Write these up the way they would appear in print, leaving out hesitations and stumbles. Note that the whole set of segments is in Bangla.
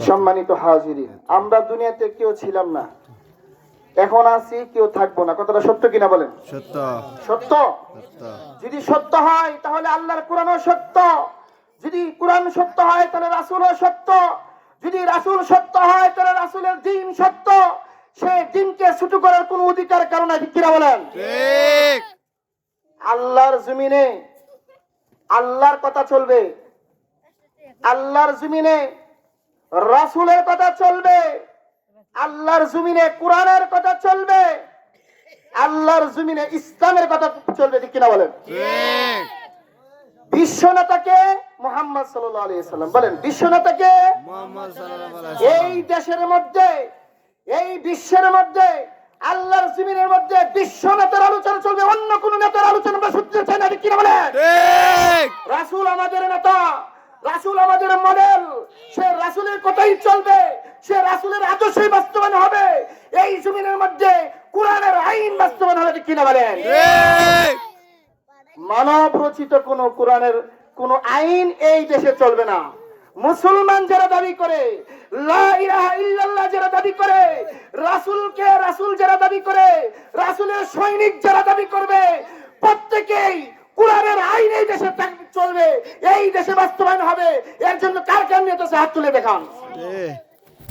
সম্মানিত হাজিরিন, আমরা দুনিয়াতে কেউ ছিলাম না, এখন আছি, কেউ থাকবো না। কথাটা সত্য কিনা বলেন? সত্য। সত্য। যদি সত্য হয় তাহলে আল্লাহর কোরআনও সত্য, যদি কোরআন সত্য হয় তাহলে রাসূলও সত্য, যদি রাসূল সত্য হয় তাহলে রাসূলের দ্বীন সত্য। সেই দ্বীনকে ছুটো করার কোনো অধিকার কারণ নাই, ঠিক কিনা বলেন? ঠিক। আল্লাহর জমিনে আল্লাহর কথা চলবে, আল্লাহর জমিনে রাসূলের কথা চলবে, আল্লাহর জমিনে কোরআনের কথা চলবে, আল্লাহর জমিনে ইসলামের কথা চলবে, ঠিক কিনা বলেন? ঠিক। বিশ্বনেতাকে মুহাম্মদ সাল্লাল্লাহু আলাইহি সাল্লাম বলেন, বিশ্বনেতাকে মুহাম্মদ সাল্লাল্লাহু আলাইহি এই দেশের মধ্যে, এই বিশ্বের মধ্যে, আল্লাহর জমিনের মধ্যে বিশ্বনেতার আলোচনা চলবে, অন্য কোন নেতার আলোচনা আমরা শুনতে চাই না, ঠিক কিনা বলেন? ঠিক। রাসূল আমাদের নেতা, রাসূল আমাদের মডেল, সে রাসূলের কথাই চলবে, সে রাসূলের আদর্শই বাস্তবায়ন হবে। এই জমিনের মধ্যে কোরআনের আইন বাস্তবায়ন হবে, ঠিক কিনা বলেন? ঠিক। মানব রচিত কোন কোরআনের কোন আইন এই দেশে চলবে না। মুসলমান যারা দাবি করে, লা ইলাহা ইল্লাল্লাহ যারা দাবি করে, রাসূলকে রাসূল যারা দাবি করে, রাসূলের সৈনিক যারা দাবি করবে, প্রত্যেকই কোরআনের আইন এই দেশে চলবে, এই দেশে বাস্তবায়ন হবে। এর জন্য কার কার নিয়ে হাত তুলে দেখান।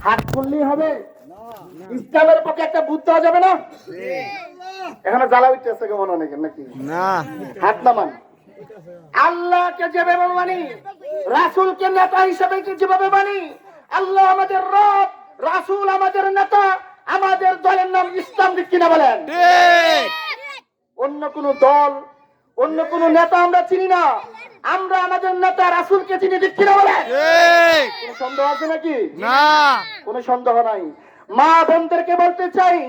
হাত তুললেই হবে? ইসলামের পক্ষে একটা বুদ্ধ দেওয়া যাবে না? এখানে জ্বালা উঠতেছে কেমন অনেকের নাকি? না। হাত নামান। আল্লাহকে যেভাবে মানি, রাসূলকে নেতা হিসেবে যেভাবে মানি, আল্লাহ আমাদের রব, রাসূল আমাদের নেতা, আমাদের দলের নাম ইসলাম, ঠিক কিনা বলেন? ঠিক। অন্য কোন দল, অন্য কোন নেতা আমরা চিনি না, আমরা আমাদের নেতা রাসূলকে চিনি, ঠিক কিনা বলেন? ঠিক। কোন সন্দেহ আছে নাকি? না। কোন সন্দেহ নাই। মা বোনদেরকে বলতে চাই,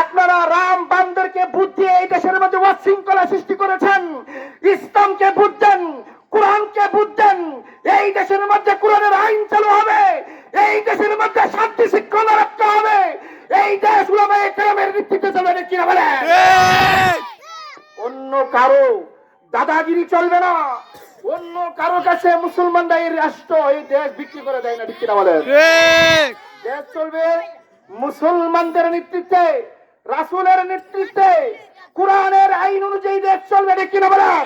আপনারা রাম বামদেরকে বুদ্ধি এই দেশের মধ্যে অশৃঙ্খলা সৃষ্টি করেছেন, ইসলামকে বুঝছেন, কোরআনকে বুঝছেন। এই দেশের মধ্যে কোরআনের আইন চালু হবে, এই দেশের মধ্যে শান্তি শৃঙ্খলা রাখতে হবে, এই দেশ উলামায়ে কেরামের নেতৃত্বে চলবে, ঠিক কিনা বলেন? ঠিক। অন্য কারো দাদাগিরি চলবে না, অন্য কারো কাছে মুসলমানরা এই রাষ্ট্র, এই দেশ বিক্রি করে দেয় না, ঠিক কিনা বলেন? ঠিক। দেশ চলবে মুসলমানদের নেতৃত্বে, রাসূলের নেতৃত্বে, কোরআনের আইন অনুযায়ী দেশ চলবে, ঠিক কিনা বলেন?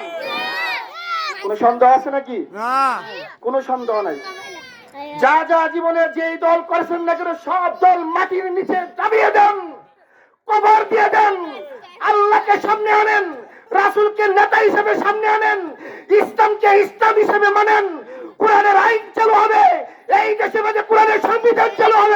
কোন সন্দেহ আছে নাকি? না। কোন সন্দেহ নাই। যা যা জীবনে যেই দল করেছেন না কেন, সব দল মাটির নিচে দাবিয়ে দেন, কবর দিয়ে দেন, আল্লাহকে সামনে আনেন, রাসূলকে নেতা হিসেবে সামনে আনেন, ইসলামকে ইসলাম হিসেবে মানেন। কোরআনের আইন চালু হবে, এই দেশের মধ্যে কোরআনের সংবিধান চালু হবে।